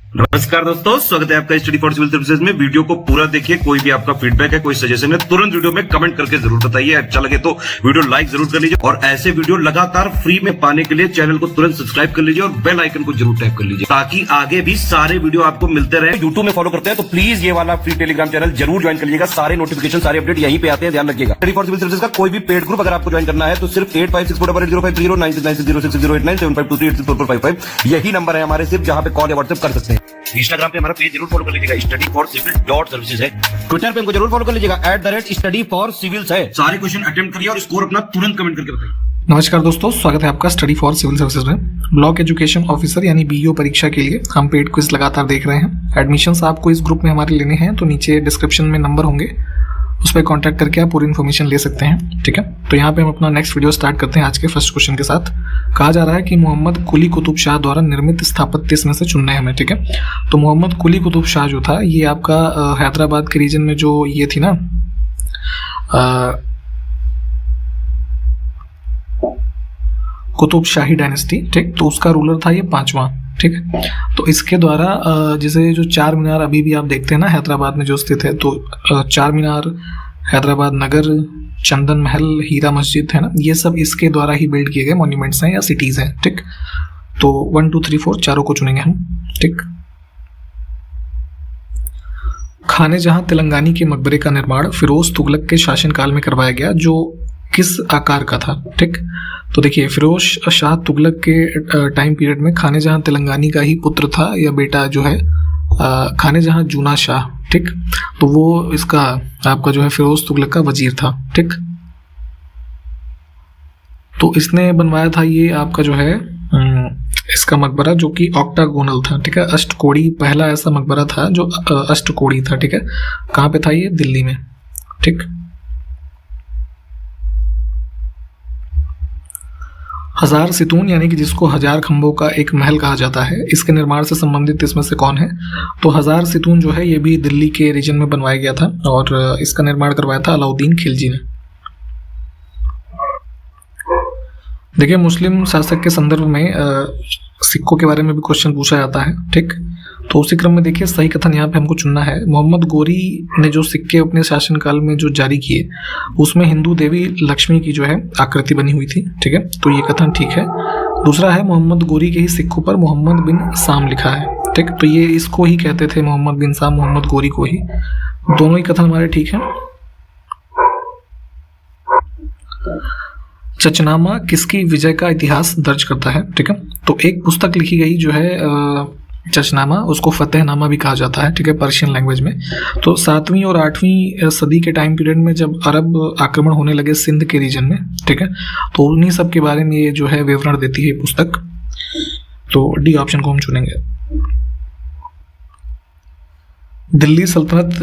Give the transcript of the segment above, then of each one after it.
नमस्कार दोस्तों, स्वागत है आपका स्टडी फॉर सिविल सर्विसेज में। वीडियो को पूरा देखिए। कोई भी आपका फीडबैक है, कोई सजेशन है, तुरंत वीडियो में कमेंट करके जरूर बताइए। अच्छा लगे तो वीडियो लाइक जरूर कर लीजिए और ऐसे वीडियो लगातार फ्री में पाने के लिए चैनल को तुरंत सब्सक्राइब कर लीजिए और बेल आइकन को जरूर टैप कर लीजिए ताकि आगे भी सारे वीडियो आपको मिलते रहे। यूट्यूब में फॉलो करते हैं तो प्लीज ये वाला फ्री टेलीग्राम चैनल जरूर ज्वाइन कर लीजिएगा। सारे नोटिफिकेशन, सारे अपडेट यहीं पे आते हैं, ध्यान रखिएगा। स्टडी फॉर सिविल सर्विसेज का कोई भी पेड ग्रुप अगर आपको ज्वाइन करना है तो सिर्फ 85648096960609797523860455 यही नंबर है हमारे, सिर्फ जहां पे कॉल या व्हाट्सएप कर सकते हैं। इंस्टाग्राम पे हमारा पेज जरूर फॉलो कर लीजिएगा, studyforcivil.services है। ट्विटर पे हमको जरूर फॉलो कर लीजिएगा, @studyforcivils है। सारे क्वेश्चन अटेम्प्ट करिए और स्कोर अपना तुरंत कमेंट करके बताइए। नमस्कार दोस्तों, स्वागत है आपका स्टडी फॉर सिविल सर्विसेज में। ब्लॉक एजुकेशन ऑफिसर यानी बीईओ परीक्षा के लिए हम पेड क्विज लगातार देख रहे हैं। एडमिशंस आपको इस ग्रुप में हमारे लेने हैं तो नीचे डिस्क्रिप्शन में नंबर होंगे, उस पर कॉन्टैक्ट करके आप पूरी इन्फॉर्मेशन ले सकते हैं। ठीक है, तो यहाँ पे हम अपना नेक्स्ट वीडियो स्टार्ट करते हैं आज के फर्स्ट क्वेश्चन के साथ। कहा जा रहा है कि मोहम्मद कुली कुतुब शाह द्वारा निर्मित स्थापत्य इसमें से चुनना है हमें। ठीक है, तो मोहम्मद कुली कुतुब शाह जो था ये आपका हैदराबाद के रीजन में जो ये थी ना कुतुब शाही डायनेस्टी, ठीक, तो उसका रूलर था ये 5वां। ठीक है, तो इसके द्वारा जैसे जो चार मीनार अभी भी आप देखते हैं ना हैदराबाद में जो स्थित है, तो चार मीनार, हैदराबाद नगर, चंदन महल, हीरा मस्जिद है ना, ये सब इसके द्वारा ही बिल्ड किए गए मॉन्यूमेंट्स हैं या सिटीज हैं। ठीक, तो 1 2 3 4 चारों को चुनेंगे हम। ठीक, खाने जहां तेलंगानी के मकबरे का निर्माण फिरोज तुगलक के शासनकाल में करवाया गया, जो किस आकार का था। ठीक, तो देखिए फिरोज शाह तुगलक के टाइम पीरियड में खाने जहां तेलंगानी का ही पुत्र था या बेटा जो है खाने जहां जूना शाह, ठीक, तो वो इसका आपका जो है फिरोज तुगलक का वजीर था। ठीक, तो इसने बनवाया था ये आपका जो है इसका मकबरा जो कि ऑक्टागोनल था। ठीक है, अष्टकोणी, पहला ऐसा मकबरा था जो अष्टकोणी था। ठीक है, कहाँ पे था ये? दिल्ली में। ठीक, 1000 सितून यानी कि जिसको 1000 खंभों का एक महल कहा जाता है, इसके निर्माण से संबंधित इसमें से कौन है? तो 1000 सितून जो है ये भी दिल्ली के रीजन में बनवाया गया था और इसका निर्माण करवाया था अलाउद्दीन खिलजी ने। देखिए मुस्लिम शासक के संदर्भ में सिक्कों के बारे में भी क्वेश्चन पूछा जाता है। ठीक, तो उसी क्रम में देखिए सही कथन यहाँ पे हमको चुनना है। मोहम्मद गोरी ने जो सिक्के अपने शासनकाल में जो जारी किए उसमें हिंदू देवी लक्ष्मी की जो है आकृति बनी हुई थी। ठीक है, तो ये कथन ठीक है। दूसरा है मोहम्मद गोरी के ही सिक्कों पर मोहम्मद बिन साम लिखा है। ठीक, तो ये इसको ही कहते थे, मोहम्मद बिन साम, मोहम्मद गोरी को ही। दोनों ही कथन हमारे ठीक है। चचनामा किसकी विजय का इतिहास दर्ज करता है? ठीक है, तो एक पुस्तक लिखी गई जो है चचनामा, उसको फतेहनामा भी कहा जाता है। ठीक है, पर्शियन लैंग्वेज में। तो 7वीं और 8वीं सदी के टाइम पीरियड में जब अरब आक्रमण होने लगे सिंध के रीजन में, ठीक है, तो उन्हीं सब के बारे में ये जो है विवरण देती है पुस्तक। तो डी ऑप्शन को हम चुनेंगे। दिल्ली सल्तनत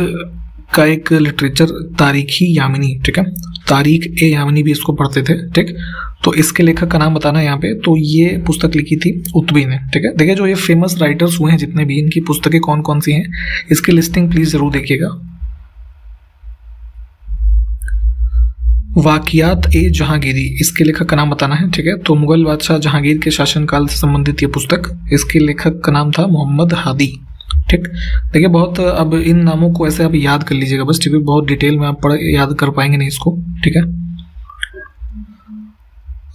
का एक लिटरेचर तारीखी यामिनी, ठीक है, तारीख ए यामिनी भी इसको पढ़ते थे। ठीक, तो इसके लेखक का नाम बताना है यहाँ पे। तो ये पुस्तक लिखी थी उत्बी ने। ठीक है, देखिए जो ये फेमस राइटर्स हुए हैं जितने भी, इनकी पुस्तकें कौन कौन सी हैं इसकी लिस्टिंग प्लीज जरूर देखिएगा। वाकियात ए जहांगीरी, इसके लेखक का नाम बताना है। ठीक है, तो मुगल बादशाह जहांगीर के शासनकाल से संबंधित ये पुस्तक, इसके लेखक का नाम था मोहम्मद हादी। ठीक, देखिए बहुत, अब इन नामों को ऐसे आप याद कर लीजिएगा बस, ठीक है, बहुत डिटेल में आप याद कर पाएंगे नहीं इसको। ठीक है,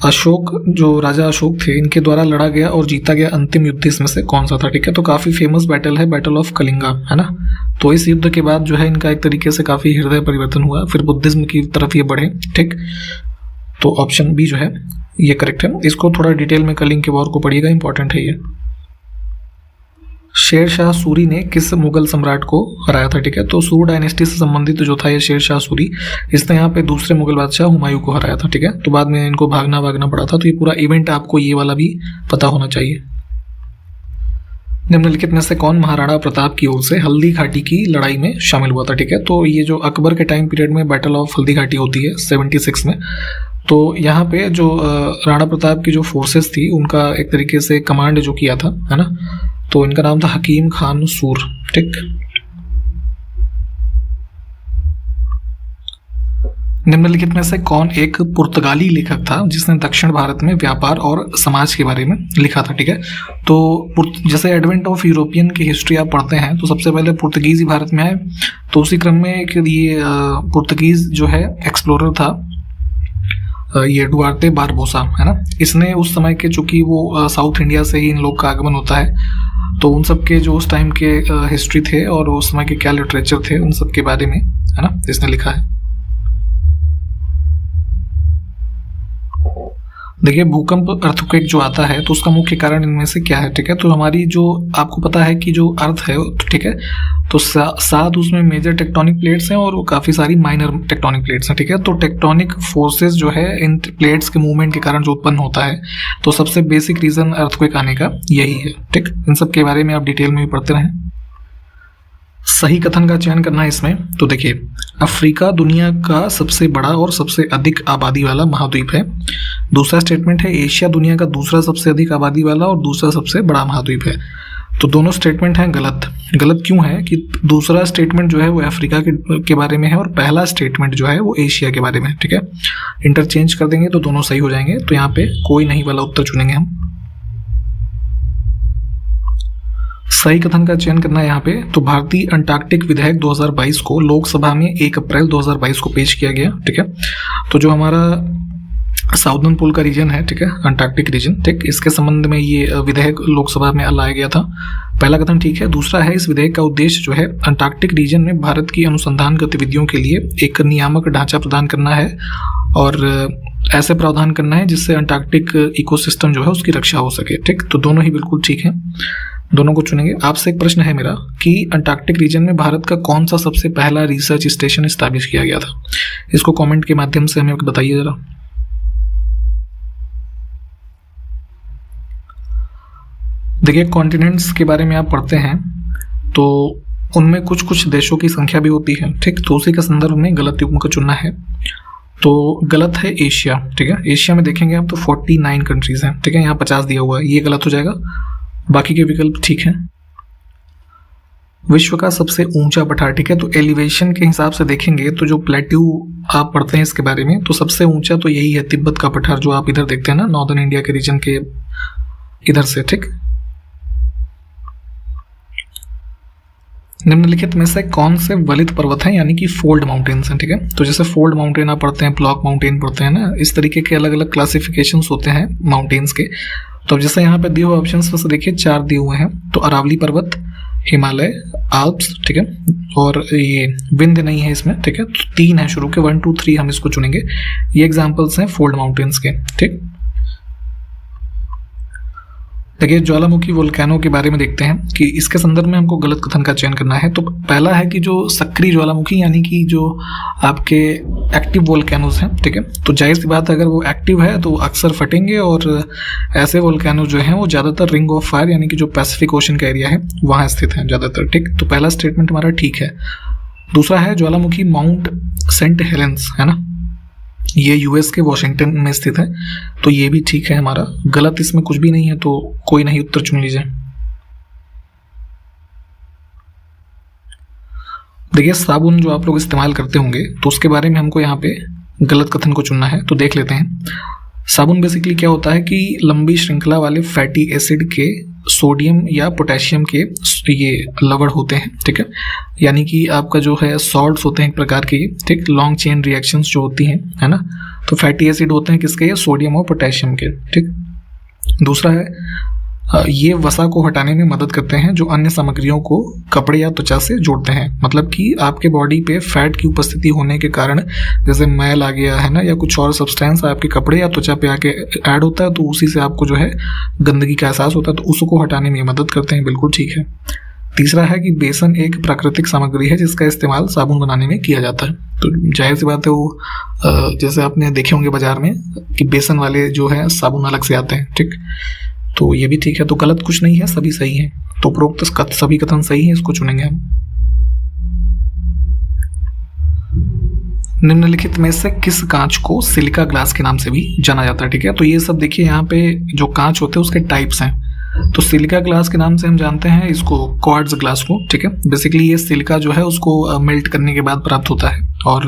अशोक, जो राजा अशोक थे, इनके द्वारा लड़ा गया और जीता गया अंतिम युद्ध इसमें से कौन सा था? ठीक है, तो काफी फेमस बैटल है, बैटल ऑफ कलिंगा, है ना। तो इस युद्ध के बाद जो है इनका एक तरीके से काफी हृदय परिवर्तन हुआ, फिर बुद्धिज्म की तरफ ये बढ़े। ठीक, तो ऑप्शन बी जो है ये करेक्ट है। इसको थोड़ा डिटेल में कलिंग के वॉर को पढ़िएगा, इंपॉर्टेंट है ये। शेर शाह सूरी ने किस मुगल सम्राट को हराया था? ठीक है, तो सूर डायनेस्टी से संबंधित जो था ये शेर शाह सूरी, इसने यहाँ पे दूसरे मुगल बादशाह हुमायूं को हराया था। ठीक है, तो बाद में इनको भागना पड़ा था। तो ये पूरा इवेंट आपको ये वाला भी पता होना चाहिए। निम्नलिखित में से कौन महाराणा प्रताप की ओर से हल्दी घाटी की लड़ाई में शामिल हुआ था? ठीक है, तो ये जो अकबर के टाइम पीरियड में बैटल ऑफ हल्दी घाटी होती है 76 में, तो यहाँ पे जो राणा प्रताप की जो फोर्सेस थी उनका एक तरीके से कमांड जो किया था, है ना, तो इनका नाम था हकीम खान सूर। ठीक, निम्नलिखित में से कौन एक पुर्तगाली लेखक था जिसने दक्षिण भारत में व्यापार और समाज के बारे में लिखा था? ठीक है, तो जैसे एडवेंट ऑफ यूरोपियन की हिस्ट्री आप पढ़ते हैं तो सबसे पहले पुर्तगीज ही भारत में आए, तो उसी क्रम में एक ये पुर्तगीज जो है एक्सप्लोरर था, ये डुआर्टे बारबोसा, है ना। इसने उस समय के, चूंकि वो साउथ इंडिया से ही इन लोग का आगमन होता है, तो उन सब के जो उस टाइम के हिस्ट्री थे और उस समय के क्या लिटरेचर थे उन सब के बारे में, है ना, इसने लिखा है। देखिए, भूकंप अर्थक्वेक जो आता है तो उसका मुख्य कारण इनमें से क्या है? ठीक है, तो हमारी जो आपको पता है कि जो अर्थ है, ठीक है, तो 7 उसमें मेजर टेक्टोनिक प्लेट्स हैं और काफ़ी सारी माइनर टेक्टोनिक प्लेट्स हैं। ठीक है, तो टेक्टोनिक फोर्सेस जो है इन प्लेट्स के मूवमेंट के कारण जो उत्पन्न होता है, तो सबसे बेसिक रीज़न अर्थक्वेक आने का यही है। ठीक, इन सब के बारे में आप डिटेल में भी पढ़ते रहें। सही कथन का चयन करना है इसमें। तो देखिए, अफ्रीका दुनिया का सबसे बड़ा और सबसे अधिक आबादी वाला महाद्वीप है। दूसरा स्टेटमेंट है एशिया दुनिया का दूसरा सबसे अधिक आबादी वाला और दूसरा सबसे बड़ा महाद्वीप है। तो दोनों स्टेटमेंट हैं गलत। गलत क्यों है कि दूसरा स्टेटमेंट जो है वो अफ्रीका के बारे में है और पहला स्टेटमेंट जो है वो एशिया के बारे में है। ठीक है, इंटरचेंज कर देंगे तो दोनों सही हो जाएंगे। तो यहाँ पे कोई नहीं वाला उत्तर चुनेंगे हम। सही कथन का चयन करना है यहाँ पे। तो भारतीय अंटार्कटिक विधेयक 2022 को लोकसभा में 1 अप्रैल 2022 को पेश किया गया। ठीक है, तो जो हमारा साउदर्न पोल का रीजन है, ठीक है, अंटार्कटिक रीजन, ठीक, इसके संबंध में ये विधेयक लोकसभा में लाया गया था। पहला कथन ठीक है। दूसरा है, इस विधेयक का उद्देश्य जो है अंटार्कटिक रीजन में भारत की अनुसंधान गतिविधियों के लिए एक नियामक ढांचा प्रदान करना है और ऐसे प्रावधान करना है जिससे अंटार्कटिक इकोसिस्टम जो है उसकी रक्षा हो सके। ठीक, तो दोनों ही बिल्कुल ठीक है, दोनों को चुनेंगे। आपसे एक प्रश्न है मेरा कि अंटार्कटिक रीजन में भारत का कौन सा सबसे पहला रिसर्च स्टेशन एस्टैब्लिश किया गया था? इसको कमेंट के माध्यम से हमें बताइए जरा। देखिए, कॉन्टिनेंट्स के बारे में आप पढ़ते हैं तो उनमें कुछ कुछ देशों की संख्या भी होती है। ठीक, तो उसी के संदर्भ में गलत युग्म को चुनना है। तो गलत है एशिया। ठीक है, एशिया में देखेंगे आप तो 49 कंट्रीज हैं। ठीक है, यहाँ 50 दिया हुआ है, ये गलत हो जाएगा। बाकी के विकल्प ठीक हैं। विश्व का सबसे ऊंचा पठार, ठीक है, तो एलिवेशन के हिसाब से देखेंगे तो जो प्लेट्यू आप पढ़ते हैं इसके बारे में, तो सबसे ऊंचा तो यही है तिब्बत का पठार, जो आप इधर देखते हैं ना, नॉर्दर्न इंडिया के रीजन के इधर से। ठीक, निम्नलिखित में से कौन से वलित पर्वत हैं, यानी कि फोल्ड माउंटेन्स हैं? ठीक है, तो जैसे फोल्ड माउंटेन आप पढ़ते हैं, ब्लॉक माउंटेन पढ़ते हैं ना, इस तरीके के अलग अलग क्लासिफिकेशंस होते हैं माउंटेन्स के। तो जैसे यहाँ पे दिए हुए ऑप्शंस में से देखिए 4 दिए हुए हैं, तो अरावली पर्वत, हिमालय, आल्प्स, ठीक है, और ये विंध्य नहीं है इसमें। ठीक है, तो 3 है शुरू के, 1 2 3 हम इसको चुनेंगे। ये एग्जाम्पल्स हैं फोल्ड माउंटेन्स के। ठीक, देखिए, ज्वालामुखी वोल्केनो के बारे में देखते हैं कि इसके संदर्भ में हमको गलत कथन का चयन करना है। तो पहला है कि जो सक्रिय ज्वालामुखी, यानी कि जो आपके एक्टिव वोल्केनोज हैं, ठीक है, तो जाहिर सी बात है अगर वो एक्टिव है तो अक्सर फटेंगे, और ऐसे वोल्केनो जो हैं वो ज़्यादातर रिंग ऑफ फायर, यानी कि जो पैसिफिक ओशन का एरिया है वहाँ स्थित हैं ज़्यादातर। ठीक, तो पहला स्टेटमेंट हमारा ठीक है। दूसरा है ज्वालामुखी माउंट सेंट हेलेंस, है ना, ये यूएस के वॉशिंगटन में स्थित है, तो ये भी ठीक है हमारा। गलत इसमें कुछ भी नहीं है, तो कोई नहीं उत्तर चुन लीजिए। देखिए, साबुन जो आप लोग इस्तेमाल करते होंगे तो उसके बारे में हमको यहाँ पे गलत कथन को चुनना है, तो देख लेते हैं। साबुन बेसिकली क्या होता है कि लंबी श्रृंखला वाले फैटी एसिड के सोडियम या पोटेशियम के ये लवण होते हैं। ठीक है, यानी कि आपका जो है सॉल्ट्स होते हैं एक प्रकार के, ठीक, लॉन्ग चेन रिएक्शंस जो होती हैं, है ना, तो फैटी एसिड होते हैं किसके? सोडियम और पोटेशियम के। ठीक, दूसरा है ये वसा को हटाने में मदद करते हैं जो अन्य सामग्रियों को कपड़े या त्वचा से जोड़ते हैं। मतलब कि आपके बॉडी पे फैट की उपस्थिति होने के कारण, जैसे मैल आ गया है ना, या कुछ और सब्सटेंस आपके कपड़े या त्वचा पे आके ऐड होता है, तो उसी से आपको जो है गंदगी का एहसास होता है, तो उसको हटाने में मदद करते हैं। बिल्कुल ठीक है। तीसरा है कि बेसन एक प्राकृतिक सामग्री है जिसका इस्तेमाल साबुन बनाने में किया जाता है। तो जाहिर सी बात है वो जैसे आपने देखे होंगे बाजार में कि बेसन वाले जो है साबुन अलग से आते हैं। ठीक, तो ये भी ठीक है। तो गलत कुछ नहीं है, सभी सही है। तो उपरोक्त सभी कथन सही है, इसको चुनेंगे हम। निम्नलिखित में से किस कांच को सिलिका ग्लास के नाम से भी जाना जाता है? ठीक है, तो ये सब देखिए यहाँ पे जो कांच होते हैं उसके टाइप्स हैं। तो सिलिका ग्लास के नाम से हम जानते हैं इसको क्वार्ट्ज ग्लास को। ठीक है, बेसिकली ये सिलिका जो है उसको मेल्ट करने के बाद प्राप्त होता है। और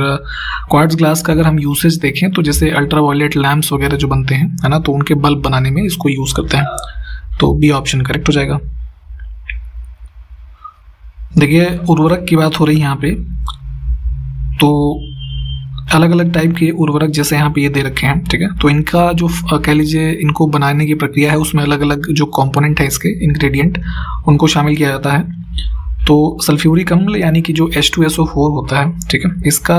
क्वार्ट्ज ग्लास का अगर हम यूसेज देखें तो जैसे अल्ट्रा वायलेट लैम्प्स वगैरह जो बनते हैं, है ना, तो उनके बल्ब बनाने में इसको यूज़ करते हैं। तो बी ऑप्शन करेक्ट हो जाएगा। देखिए उर्वरक की बात हो रही है यहाँ पे, तो अलग अलग टाइप के उर्वरक जैसे यहाँ पे ये दे रखे हैं, ठीक है। तो इनका जो कह लीजिए इनको बनाने की प्रक्रिया है उसमें अलग अलग जो कंपोनेंट है इसके इंग्रेडिएंट उनको शामिल किया जाता है। तो सल्फ्यूरिक अम्ल यानी कि जो H2SO4 होता है, ठीक है, इसका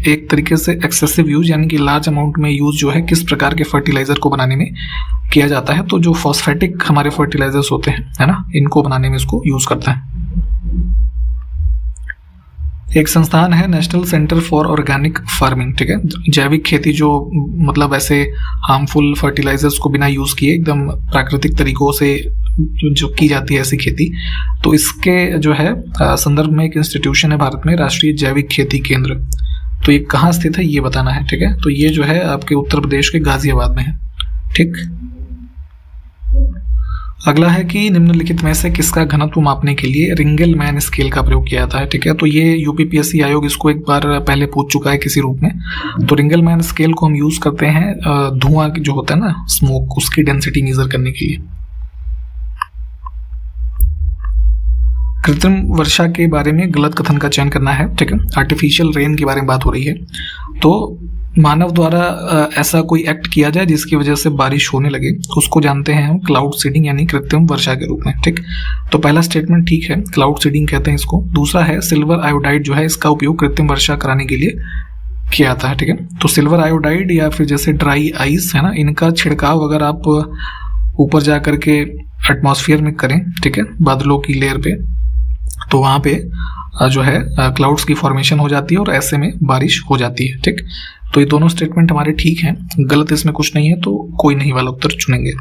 एक तरीके से एक्सेसिव यूज यानी कि लार्ज अमाउंट में यूज जो है किस प्रकार के फर्टिलाइजर को बनाने में किया जाता है, तो जो फॉस्फेटिक हमारे फर्टिलाइजर्स होते हैं, है ना, इनको बनाने में इसको यूज करता है। एक संस्थान है national centre for organic farming, ठीक है, जैविक खेती, जो मतलब ऐसे हार्मफुल फर्टिलाइजर्स को बिना यूज किए एकदम प्राकृतिक तरीकों से जो की जाती है ऐसी खेती। तो इसके जो है संदर्भ में एक इंस्टीट्यूशन है भारत में, राष्ट्रीय जैविक खेती केंद्र। तो ये कहाँ स्थित है ये बताना है, ठीक है। तो ये जो है आपके उत्तर प्रदेश के गाजियाबाद में है, ठीक। अगला है कि निम्नलिखित में से किसका घनत्व मापने के लिए रिंगलमैन स्केल का प्रयोग किया जाता है, ठीक है। तो ये यूपीपीएससी आयोग इसको एक बार पहले पूछ चुका है किसी रूप में। तो रिंगलमैन स्केल को हम यूज करते हैं धुआं जो होता है ना, स्मोक, उसकी डेंसिटी मेजर करने के लिए। कृत्रिम वर्षा के बारे में गलत कथन का चयन करना है, ठीक है। आर्टिफिशियल रेन के बारे में बात हो रही है। तो मानव द्वारा ऐसा कोई एक्ट किया जाए जिसकी वजह से बारिश होने लगे, उसको जानते हैं हम क्लाउड सीडिंग यानी कृत्रिम वर्षा के रूप में, ठीक। तो पहला स्टेटमेंट ठीक है, क्लाउड सीडिंग कहते हैं इसको। दूसरा है सिल्वर आयोडाइड जो है इसका उपयोग कृत्रिम वर्षा कराने के लिए किया जाता है, ठीक है। तो सिल्वर आयोडाइड या फिर जैसे ड्राई आइस है ना, इनका छिड़काव अगर आप ऊपर जा करके एटमॉस्फेयर में करें, ठीक है, बादलों की लेयर पे, तो वहाँ पे जो है क्लाउड्स की फॉर्मेशन हो जाती है और ऐसे में बारिश हो जाती है, ठीक। तो ये दोनों स्टेटमेंट हमारे ठीक हैं, गलत इसमें कुछ नहीं है, तो कोई नहीं वाला उत्तर चुनेंगे।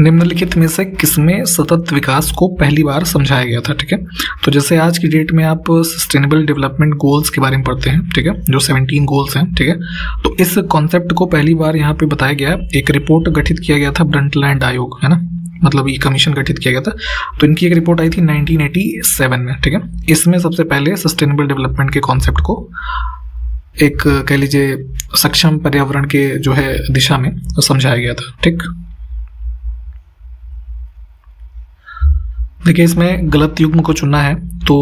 निम्नलिखित में से किसमें सतत विकास को पहली बार समझाया गया था, ठीक है। तो जैसे आज की डेट में आप सस्टेनेबल डेवलपमेंट गोल्स के बारे में पढ़ते हैं, ठीक है, जो 17 गोल्स हैं, ठीक है। तो इस कॉन्सेप्ट को पहली बार यहाँ पे बताया गया, एक रिपोर्ट गठित किया गया था ब्रंटलैंड आयोग, है ना, मतलब ये कमीशन गठित किया गया था। तो इनकी एक रिपोर्ट आई थी 1987 में, ठीक है। इसमें सबसे पहले सस्टेनेबल डेवलपमेंट के कॉन्सेप्ट को एक कह लीजिए सक्षम पर्यावरण के जो है दिशा में समझाया गया था, ठीक। देखिए इसमें गलत युग्म को चुनना है। तो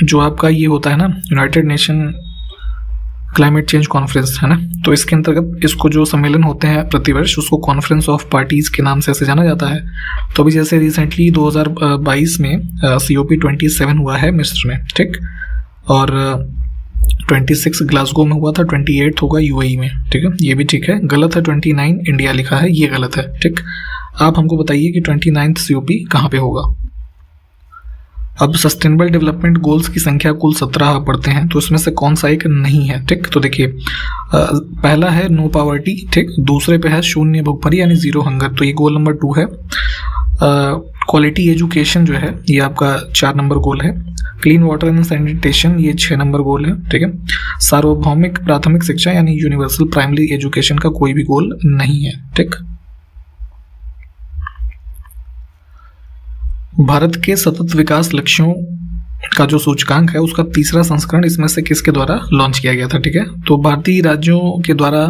जो आपका ये होता है ना United nation climate change conference, है ना, तो इसके अंतर्गत इसको जो सम्मेलन होते हैं प्रतिवर्ष उसको कॉन्फ्रेंस ऑफ पार्टीज के नाम से ऐसे जाना जाता है। तो अभी जैसे रिसेंटली 2022 में COP27 हुआ है मिस्र में, ठीक, और 26 ग्लासगो में हुआ था, 28 होगा UAE में, ठीक है, ये भी ठीक है। गलत है 29 इंडिया लिखा है, ये गलत है, ठीक। आप हमको बताइए कि 29th COP कहाँ पे होगा। अब सस्टेनेबल डेवलपमेंट गोल्स की संख्या कुल 17 पढ़ते हैं, तो इसमें से कौन सा एक नहीं है, ठीक। तो देखिए पहला है नो पॉवर्टी, ठीक, दूसरे पे है शून्य भूखमरी यानी 0 हंगर, तो ये गोल नंबर 2 है। क्वालिटी एजुकेशन जो है ये आपका 4 नंबर गोल है। क्लीन वाटर एंड सैनिटेशन ये 6 नंबर गोल है, ठीक है। सार्वभौमिक प्राथमिक शिक्षा यानी यूनिवर्सल प्राइमरी एजुकेशन का कोई भी गोल नहीं है, ठीक। भारत के सतत विकास लक्ष्यों का जो सूचकांक है उसका तीसरा संस्करण इसमें से किसके द्वारा लॉन्च किया गया था, ठीक है। तो भारतीय राज्यों के द्वारा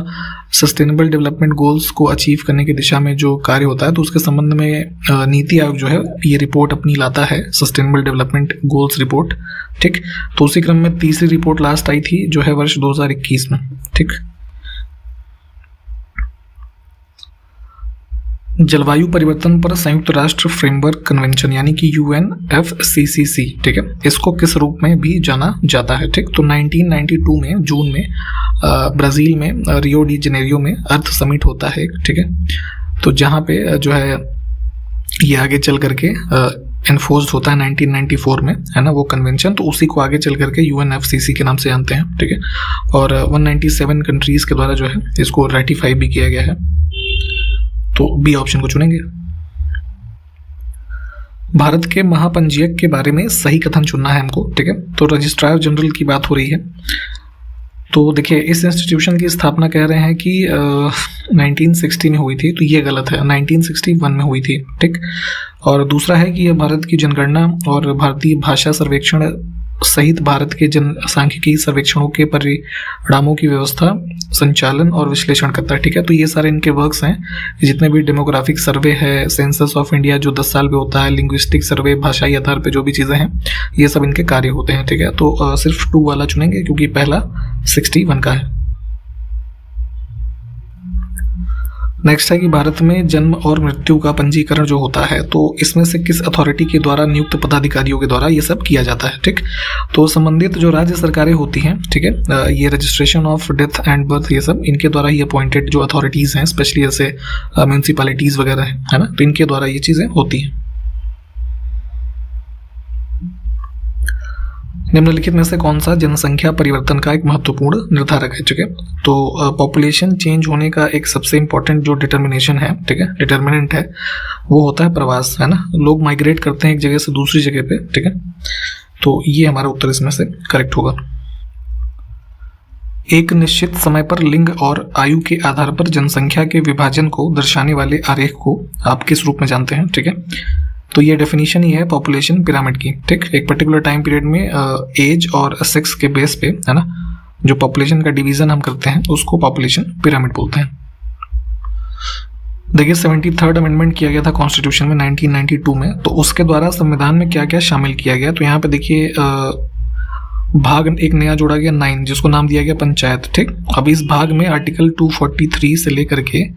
सस्टेनेबल डेवलपमेंट गोल्स को अचीव करने की दिशा में जो कार्य होता है, तो उसके संबंध में नीति आयोग जो है ये रिपोर्ट अपनी लाता है, सस्टेनेबल डेवलपमेंट गोल्स रिपोर्ट, ठीक। तो उसी क्रम में तीसरी रिपोर्ट लास्ट आई थी जो है वर्ष 2021 में, ठीक। जलवायु परिवर्तन पर संयुक्त राष्ट्र फ्रेमवर्क कन्वेंशन यानी कि UNFCCC, ठीक है, इसको किस रूप में भी जाना जाता है, ठीक। तो 1992 में जून में ब्राजील में रियो डी जेनेरियो में अर्थ समिट होता है, ठीक है। तो जहाँ पे जो है ये आगे चल करके एनफोर्स्ड होता है 1994 में, है ना, वो कन्वेंशन। तो उसी को आगे चल करके UNFCCC के नाम से जानते हैं, ठीक है। और 197 कंट्रीज के द्वारा जो है इसको रेटिफाई भी किया गया है। तो बी ऑप्शन को चुनेंगे। भारत के महापंजीयक के बारे में सही कथन चुनना है हमको, ठीक है। तो रजिस्ट्रार जनरल की बात हो रही है। तो देखिए इस इंस्टीट्यूशन की स्थापना कह रहे हैं कि 1960 में हुई थी, तो ये गलत है, 1961 में हुई थी, ठीक। और दूसरा है कि यह भारत की जनगणना और भारतीय भाषा सर्वेक्षण सहित भारत के जनसांख्यिकी सर्वेक्षणों के परिणामों की व्यवस्था, संचालन और विश्लेषण करता है, ठीक है। तो ये सारे इनके वर्क्स हैं, जितने भी डेमोग्राफिक सर्वे है, सेंसस ऑफ इंडिया जो 10 साल पे होता है, लिंग्विस्टिक सर्वे भाषाई आधार पे जो भी चीज़ें हैं, ये सब इनके कार्य होते हैं, ठीक है। तो सिर्फ 2 वाला चुनेंगे क्योंकि पहला 61 का है। नेक्स्ट है कि भारत में जन्म और मृत्यु का पंजीकरण जो होता है, तो इसमें से किस अथॉरिटी के द्वारा नियुक्त पदाधिकारियों के द्वारा ये सब किया जाता है, ठीक। तो संबंधित जो राज्य सरकारें होती हैं, ठीक है, ये registration of death and birth ये सब इनके द्वारा ही अपॉइंटेड जो अथॉरिटीज़ हैं, स्पेशली जैसे म्यूनसिपैलिटीज़ वगैरह है ना, तो इनके द्वारा ये चीज़ें होती हैं। निम्नलिखित में से कौन सा जनसंख्या परिवर्तन का एक महत्वपूर्ण निर्धारक है, ठीक है। तो पॉपुलेशन चेंज होने का एक सबसे इम्पोर्टेंट जो डिटर्मिनेशन है, ठीक है, डिटर्मिनेंट है, वो होता है प्रवास, है ना। लोग माइग्रेट करते हैं एक जगह से दूसरी जगह पे, ठीक है। तो ये हमारा उत्तर इसमें से करेक्ट होगा। एक निश्चित समय पर लिंग और आयु के आधार पर जनसंख्या के विभाजन को दर्शाने वाले आरेख को आप किस रूप में जानते हैं, ठीक है। तो ये डेफिनेशन ही है पॉपुलेशन पिरामिड की, ठीक। एक पर्टिकुलर टाइम पीरियड में एज और सेक्स के बेस पे, है ना, जो पॉपुलेशन का डिवीजन हम करते हैं उसको पॉपुलेशन पिरामिड बोलते हैं। देखिए 73rd अमेंडमेंट किया गया था कॉन्स्टिट्यूशन में 1992 में, तो उसके द्वारा संविधान में क्या क्या शामिल किया गया, तो यहाँ पे देखिए भाग एक नया जोड़ा गया 9, जिसको नाम दिया गया पंचायत, ठीक। अब इस भाग में आर्टिकल 243 से लेकर के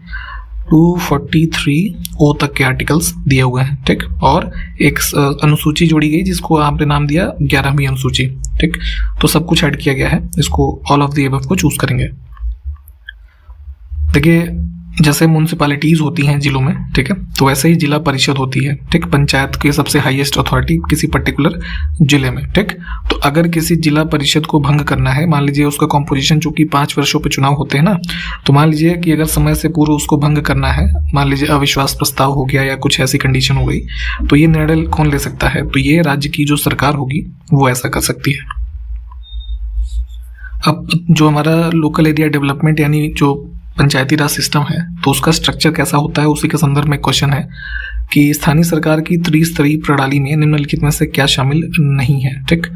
243O तक के आर्टिकल्स दिए हुए हैं, ठीक। और एक अनुसूची जोड़ी गई जिसको आपने नाम दिया 11वीं अनुसूची, ठीक। तो सब कुछ ऐड किया गया है, इसको ऑल ऑफ द अबव को चूज करेंगे। देखिए जैसे म्यूनसिपैलिटीज होती हैं जिलों में, ठीक है, तो वैसे ही जिला परिषद होती है, ठीक। पंचायत की सबसे हाईएस्ट अथॉरिटी किसी पर्टिकुलर जिले में, ठीक। तो अगर किसी जिला परिषद को भंग करना है, मान लीजिए उसका कॉम्पोजिशन चूंकि 5 वर्षों पे चुनाव होते हैं ना, तो मान लीजिए कि अगर समय से पूर्व उसको भंग करना है, मान लीजिए अविश्वास प्रस्ताव हो गया या कुछ ऐसी कंडीशन हो गई, तो ये निर्णय कौन ले सकता है, तो ये राज्य की जो सरकार होगी वो ऐसा कर सकती है। अब जो हमारा लोकल एरिया डेवलपमेंट यानी जो पंचायती राज सिस्टम है, तो उसका स्ट्रक्चर कैसा होता है, उसी के संदर्भ में क्वेश्चन है कि स्थानीय सरकार की त्रिस्तरीय प्रणाली में निम्नलिखित में से क्या शामिल नहीं है, ठीक।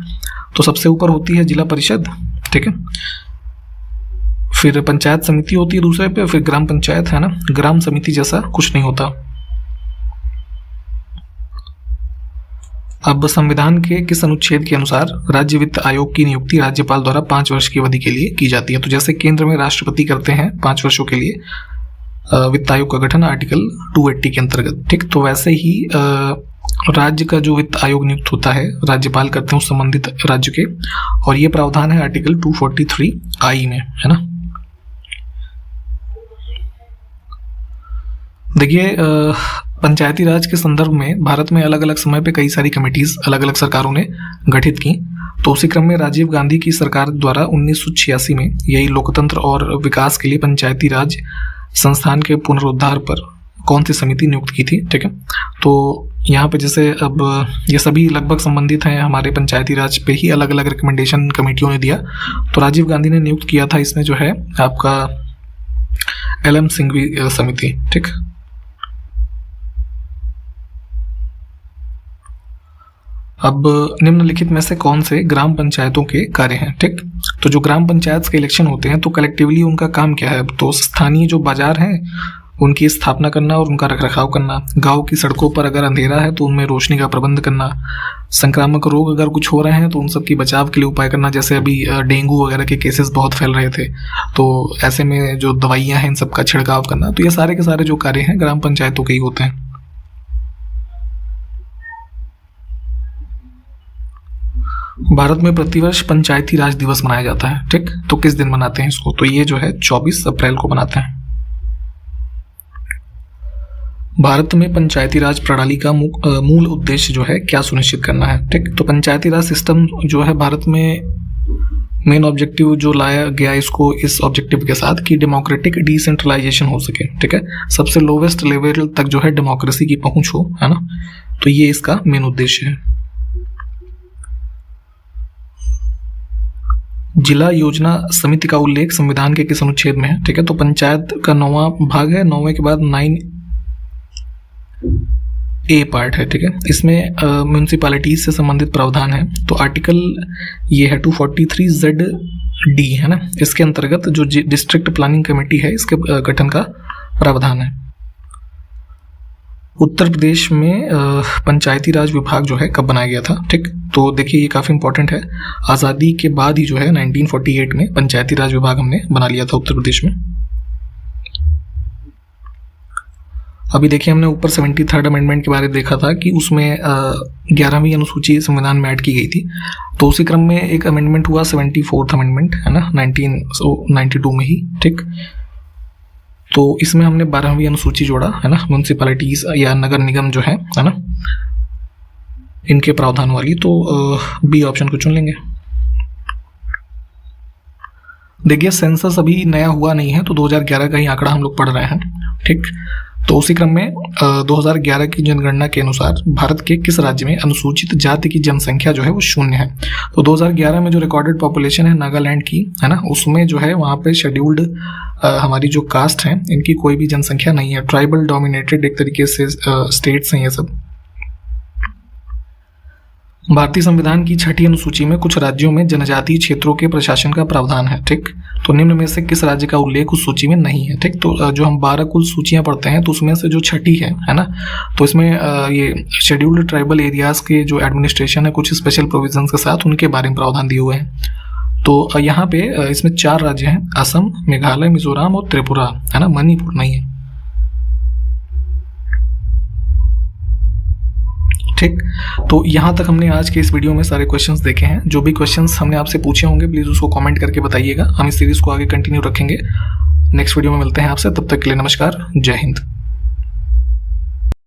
तो सबसे ऊपर होती है जिला परिषद, ठीक है, फिर पंचायत समिति होती है दूसरे पे, फिर ग्राम पंचायत, है ना। ग्राम समिति जैसा कुछ नहीं होता। अब संविधान के किस अनुच्छेद के अनुसार राज्य वित्त आयोग की नियुक्ति राज्यपाल द्वारा 5 वर्ष की अवधि के लिए की जाती है, तो जैसे केंद्र में राष्ट्रपति करते हैं 5 वर्षों के लिए वित्त आयोग का गठन आर्टिकल 280 के अंतर्गत, ठीक। तो वैसे ही राज्य का जो वित्त आयोग नियुक्त होता है राज्यपाल करते हैं उस संबंधित राज्य के, और ये प्रावधान है आर्टिकल 243I में, है ना। देखिए पंचायती राज के संदर्भ में भारत में अलग अलग समय पे कई सारी कमेटीज अलग अलग सरकारों ने गठित की, तो उसी क्रम में राजीव गांधी की सरकार द्वारा 1986 में यही लोकतंत्र और विकास के लिए पंचायती राज संस्थान के पुनरुद्धार पर कौन सी समिति नियुक्त की थी, ठीक है। तो यहाँ पे जैसे अब ये सभी लगभग संबंधित हैं हमारे पंचायती राज पे ही, अलग अलग रिकमेंडेशन कमेटियों ने दिया, तो राजीव गांधी ने नियुक्त किया था इसमें जो है आपका LM सिंघवी समिति, ठीक। अब निम्नलिखित में से कौन से ग्राम पंचायतों के कार्य हैं, ठीक। तो जो ग्राम पंचायत के इलेक्शन होते हैं तो कलेक्टिवली उनका काम क्या है, तो स्थानीय जो बाजार हैं उनकी स्थापना करना और उनका रखरखाव करना, गांव की सड़कों पर अगर अंधेरा है तो उनमें रोशनी का प्रबंध करना, संक्रामक रोग अगर कुछ हो रहे हैं तो उन सब की बचाव के लिए उपाय करना, जैसे अभी डेंगू वगैरह के केसेस बहुत फैल रहे थे, तो ऐसे में जो दवाइयाँ हैं इन सब का छिड़काव करना, तो ये सारे के सारे जो कार्य हैं ग्राम पंचायतों के ही होते हैं। भारत में प्रतिवर्ष पंचायती राज दिवस मनाया जाता है, ठीक। तो किस दिन मनाते हैं इसको, तो ये जो है 24 अप्रैल को मनाते हैं। भारत में पंचायती राज प्रणाली का मूल उद्देश्य जो है क्या सुनिश्चित करना है, ठीक। तो पंचायती राज सिस्टम जो है भारत में मेन ऑब्जेक्टिव जो लाया गया इसको इस ऑब्जेक्टिव के साथ कि डेमोक्रेटिक डिसेंट्रलाइजेशन हो सके, ठीक है, सबसे लोवेस्ट लेवल तक जो है डेमोक्रेसी की पहुंच हो, है ना। तो ये इसका मेन उद्देश्य है। जिला योजना समिति का उल्लेख संविधान के किस अनुच्छेद में है? ठीक है, तो पंचायत का 9वां भाग है, 9वें के बाद 9A पार्ट है। ठीक है, इसमें म्यूनिसिपैलिटीज से संबंधित प्रावधान है। तो आर्टिकल ये है 243ZD है ना, इसके अंतर्गत जो डिस्ट्रिक्ट प्लानिंग कमेटी है इसके गठन का प्रावधान है। उत्तर प्रदेश में पंचायती राज विभाग जो है कब बनाया गया था? ठीक, तो देखिए ये काफ़ी इंपॉर्टेंट है। आज़ादी के बाद ही जो है 1948 में पंचायती राज विभाग हमने बना लिया था उत्तर प्रदेश में। अभी देखिए हमने ऊपर 73rd अमेंडमेंट के बारे में देखा था कि उसमें 11वीं अनुसूची संविधान में ऐड की गई थी। तो उसी क्रम में एक अमेंडमेंट हुआ 74th अमेंडमेंट है ना, 1992 में ही। ठीक, तो इसमें हमने 12वीं अनुसूची जोड़ा है ना, म्यूनिसिपैलिटीज या नगर निगम जो है ना, इनके प्रावधान वाली। तो बी ऑप्शन को चुन लेंगे। देखिए सेंसस अभी नया हुआ नहीं है, तो 2011 का ही आंकड़ा हम लोग पढ़ रहे हैं। ठीक, तो उसी क्रम में 2011 की जनगणना के अनुसार भारत के किस राज्य में अनुसूचित जाति की जनसंख्या जो है वो 0 है? तो 2011 में जो रिकॉर्डेड पॉपुलेशन है नागालैंड की है ना, उसमें जो है वहाँ पे शेड्यूल्ड हमारी जो कास्ट है इनकी कोई भी जनसंख्या नहीं है। ट्राइबल डोमिनेटेड एक तरीके से स्टेट्स हैं ये सब। भारतीय संविधान की 6ठी अनुसूची में कुछ राज्यों में जनजातीय क्षेत्रों के प्रशासन का प्रावधान है। ठीक, तो निम्न में से किस राज्य का उल्लेख उस सूची में नहीं है? ठीक, तो जो हम 12 कुल सूचियां पढ़ते हैं तो उसमें से जो 6ठी है ना, तो इसमें ये शेड्यूल्ड ट्राइबल एरियाज के जो एडमिनिस्ट्रेशन है कुछ स्पेशल प्रोविजंस के साथ उनके बारे में प्रावधान दिए हुए हैं। तो यहाँ पे इसमें 4 राज्य हैं, असम, मेघालय, मिजोरम और त्रिपुरा है ना, मणिपुर नहीं है। ठीक, तो यहाँ तक हमने आज के इस वीडियो में सारे क्वेश्चंस देखे हैं। जो भी क्वेश्चंस हमने आपसे पूछे होंगे प्लीज़ उसको कमेंट करके बताइएगा। हम इस सीरीज़ को आगे कंटिन्यू रखेंगे। नेक्स्ट वीडियो में मिलते हैं आपसे, तब तक के लिए नमस्कार, जय हिंद।